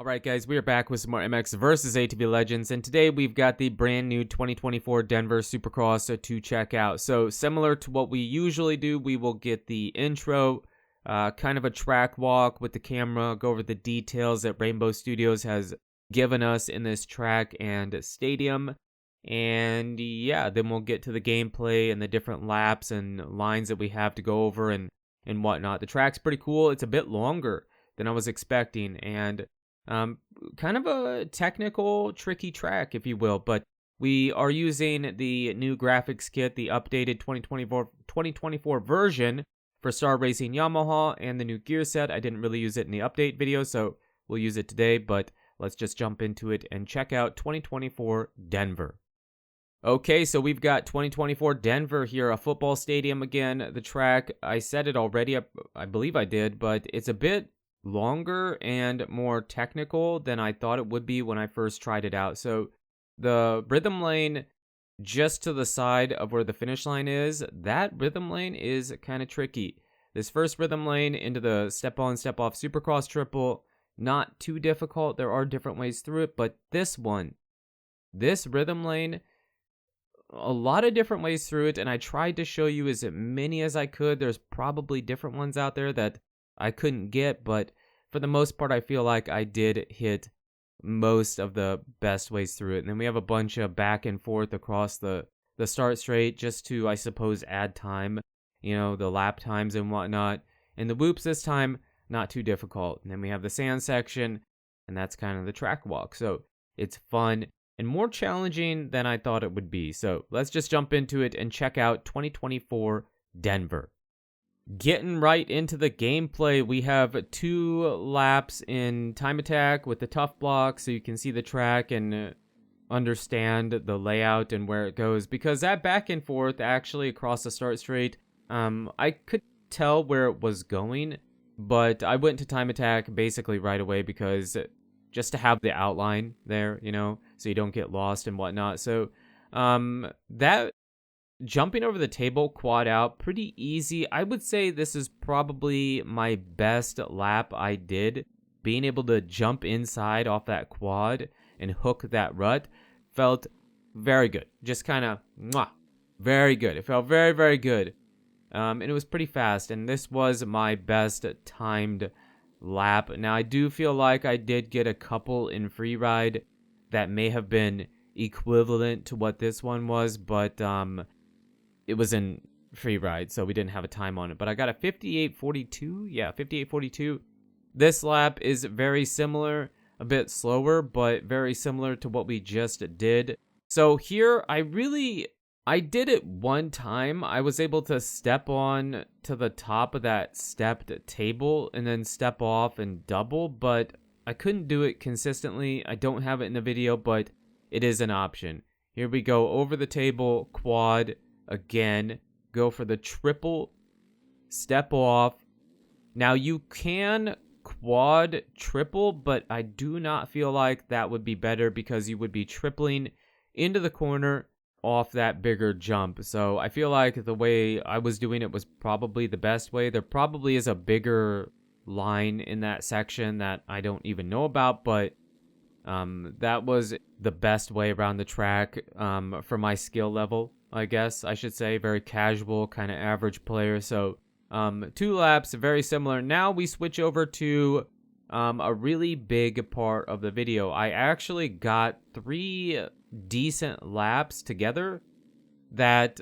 Alright guys, we are back with some more MX versus ATV Legends, and today we've got the brand new 2024 Denver Supercross to check out. So similar to what we usually do, we will get the intro, kind of a track walk with the camera, go over the details that Rainbow Studios has given us in this track and stadium. And yeah, then we'll get to the gameplay and the different laps and lines that we have to go over and whatnot. The track's pretty cool. It's a bit longer than I was expecting, and kind of a technical, tricky track, if you will, but we are using the new graphics kit, the updated 2024 version for Star Racing Yamaha, and the new gear set. I didn't really use it in the update video, so we'll use it today, but let's just jump into it and check out 2024 Denver. Okay, so we've got 2024 Denver here, a football stadium again. The track, I said it already, I believe I did, but it's a bit longer and more technical than I thought it would be when I first tried it out. So the rhythm lane just to the side of where the finish line is, that rhythm lane is kind of tricky. This first rhythm lane into the step-on, step-off Supercross triple, not too difficult. There are different ways through it, but this rhythm lane, a lot of different ways through it, and I tried to show you as many as I could. There's probably different ones out there that I couldn't get, but for the most part, I feel like I did hit most of the best ways through it. And then we have a bunch of back and forth across the start straight just to, I suppose, add time, the lap times and whatnot. And the whoops this time, not too difficult. And then we have the sand section, and that's kind of the track walk. So it's fun and more challenging than I thought it would be. So let's just jump into it and check out 2024 Denver. Getting right into the gameplay, we have 2 laps in time attack with the tough block, so you can see the track and understand the layout and where it goes, because that back and forth actually across the start straight, I could tell where it was going, but I went to time attack basically right away because just to have the outline there, so you don't get lost and whatnot. So that jumping over the table quad out, pretty easy. I would say this is probably my best lap I did. Being able to jump inside off that quad and hook that rut felt very good. Just kind of, very good. It felt very, very good. And it was pretty fast, and this was my best timed lap. Now, I do feel like I did get a couple in free ride that may have been equivalent to what this one was, but it was in free ride, so we didn't have a time on it. But I got a 58.42. Yeah, 58.42. This lap is very similar, a bit slower, but very similar to what we just did. So here, I did it one time. I was able to step on to the top of that stepped table and then step off and double, but I couldn't do it consistently. I don't have it in the video, but it is an option. Here we go, over the table, quad, again, go for the triple, step off. Now you can quad triple, but I do not feel like that would be better because you would be tripling into the corner off that bigger jump. So I feel like the way I was doing it was probably the best way. There probably is a bigger line in that section that I don't even know about, but that was the best way around the track for my skill level, I guess I should say. Very casual, kind of average player. So 2 laps, very similar. Now we switch over to a really big part of the video. I actually got 3 decent laps together that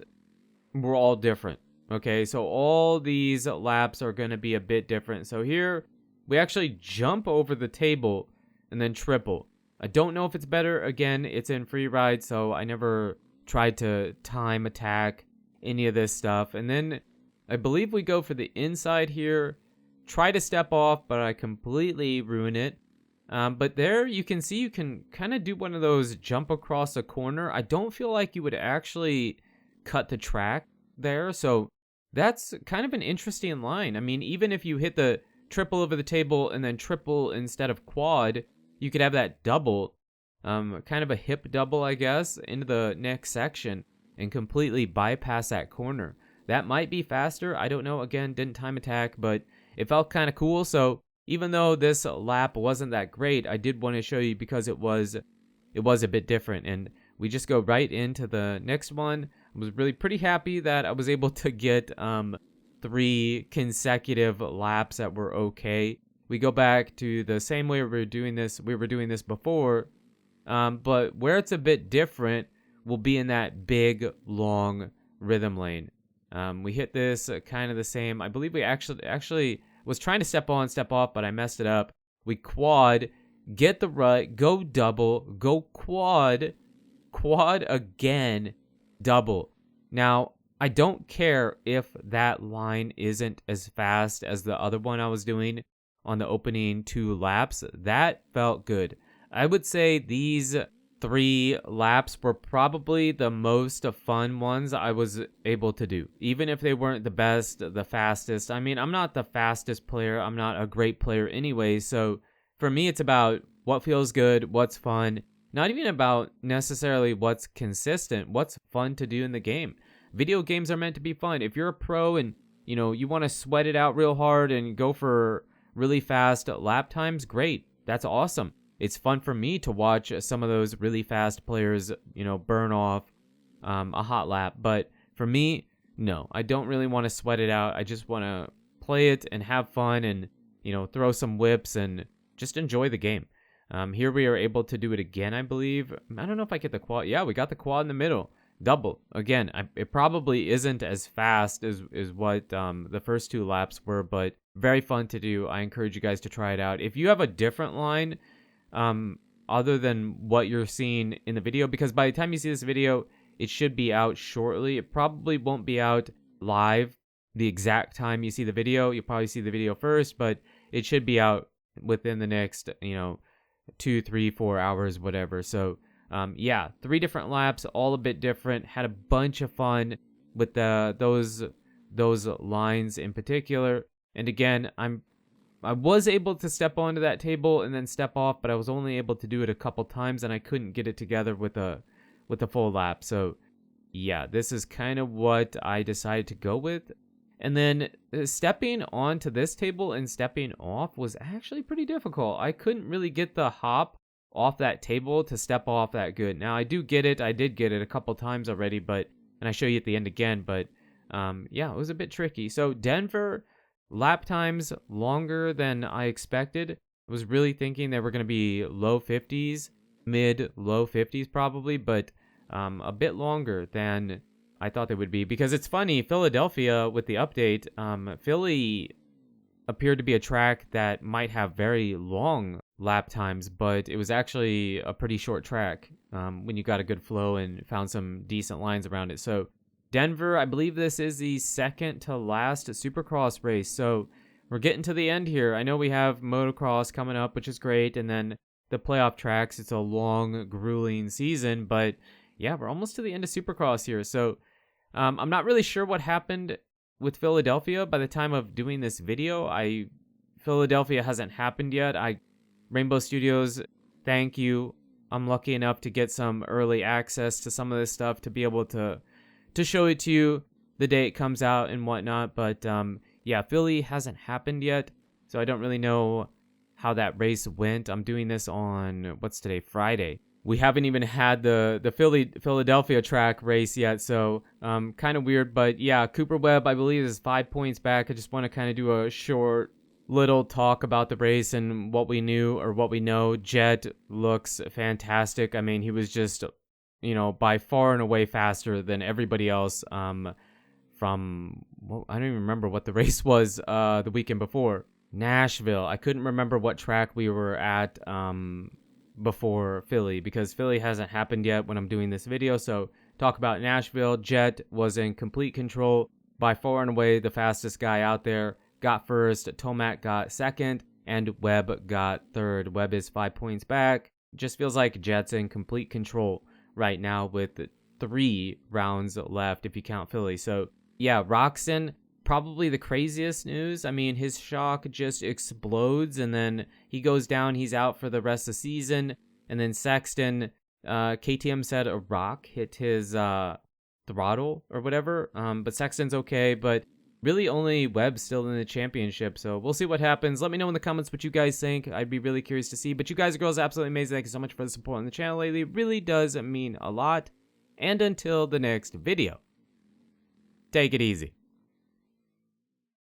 were all different. Okay, so all these laps are going to be a bit different. So here we actually jump over the table and then triple. I don't know if it's better. Again, it's in free ride, so I never tried to time attack any of this stuff. And then I believe we go for the inside here, try to step off, but I completely ruin it. But there you can see you can kind of do one of those jump across a corner. I don't feel like you would actually cut the track there, so that's kind of an interesting line. I mean, even if you hit the triple over the table and then triple instead of quad, you could have that double, kind of a hip double, I guess, into the next section and completely bypass that corner. That might be faster. I don't know. Again, didn't time attack, but it felt kind of cool. So even though this lap wasn't that great, I did want to show you because it was a bit different. And we just go right into the next one. I was really pretty happy that I was able to get 3 consecutive laps that were okay. We go back to the same way we were doing this before, but where it's a bit different will be in that big, long rhythm lane. We hit this kind of the same. I believe we actually was trying to step on, step off, but I messed it up. We quad, get the rut, go double, go quad again, double. Now, I don't care if that line isn't as fast as the other one I was doing on the opening 2 laps. That felt good. I would say these 3 laps were probably the most fun ones I was able to do, even if they weren't the best, the fastest. I mean, I'm not the fastest player. I'm not a great player anyway. So for me, it's about what feels good, what's fun, not even about necessarily what's consistent, what's fun to do in the game. Video games are meant to be fun. If you're a pro and, you want to sweat it out real hard and go for really fast lap times, great. That's awesome. It's fun for me to watch some of those really fast players, burn off a hot lap. But for me, no, I don't really want to sweat it out. I just want to play it and have fun and, throw some whips and just enjoy the game. Here we are able to do it again, I believe. I don't know if I get the quad. Yeah, we got the quad in the middle. Double. Again, it probably isn't as fast as what the first 2 laps were, but very fun to do. I encourage you guys to try it out. If you have a different line other than what you're seeing in the video, because by the time you see this video, it should be out shortly. It probably won't be out live the exact time you see the video. You'll probably see the video first, but it should be out within the next, 2, 3, 4 hours, whatever. So, yeah, 3 different laps, all a bit different. Had a bunch of fun with those lines in particular. And again, I was able to step onto that table and then step off, but I was only able to do it a couple times, and I couldn't get it together with a full lap. So, yeah, this is kind of what I decided to go with. And then stepping onto this table and stepping off was actually pretty difficult. I couldn't really get the hop off that table to step off that good. Now, I did get it a couple times already, and I show you at the end again, but yeah, it was a bit tricky. So Denver, lap times longer than I expected. I was really thinking they were going to be low 50s, mid-low 50s probably, but a bit longer than I thought they would be. Because it's funny, Philadelphia, with the update, Philly appeared to be a track that might have very long lap times, but it was actually a pretty short track when you got a good flow and found some decent lines around it. So Denver, I believe this is the second to last Supercross race. So we're getting to the end here. I know we have motocross coming up, which is great, and then the playoff tracks. It's a long, grueling season, but yeah, we're almost to the end of Supercross here. So I'm not really sure what happened with Philadelphia by the time of doing this video. Philadelphia hasn't happened yet. Rainbow Studios, thank you. I'm lucky enough to get some early access to some of this stuff to be able to show it to you the day it comes out and whatnot. But yeah, Philly hasn't happened yet, so I don't really know how that race went. I'm doing this on, what's today, Friday. We haven't even had the Philadelphia track race yet, so kind of weird. But yeah, Cooper Webb, I believe, is 5 points back. I just want to kind of do a short little talk about the race and what we knew or what we know. Jet looks fantastic. I mean, he was just, by far and away faster than everybody else from, well, I don't even remember what the race was the weekend before. Nashville. I couldn't remember what track we were at before Philly, because Philly hasn't happened yet when I'm doing this video. So talk about Nashville. Jet was in complete control, by far and away the fastest guy out there. Got first, Tomac got second, and Webb got third. Webb is 5 points back. Just feels like Jet's in complete control right now with 3 rounds left if you count Philly. So yeah, Roxon, probably the craziest news. I mean, his shock just explodes and then he goes down. He's out for the rest of the season. And then Sexton, KTM said a rock hit his throttle or whatever. But Sexton's okay. But really only Webb still in the championship, so we'll see what happens. Let me know in the comments what you guys think. I'd be really curious to see. But you guys and girls are absolutely amazing. Thank you so much for the support on the channel lately. It really does mean a lot. And until the next video, take it easy.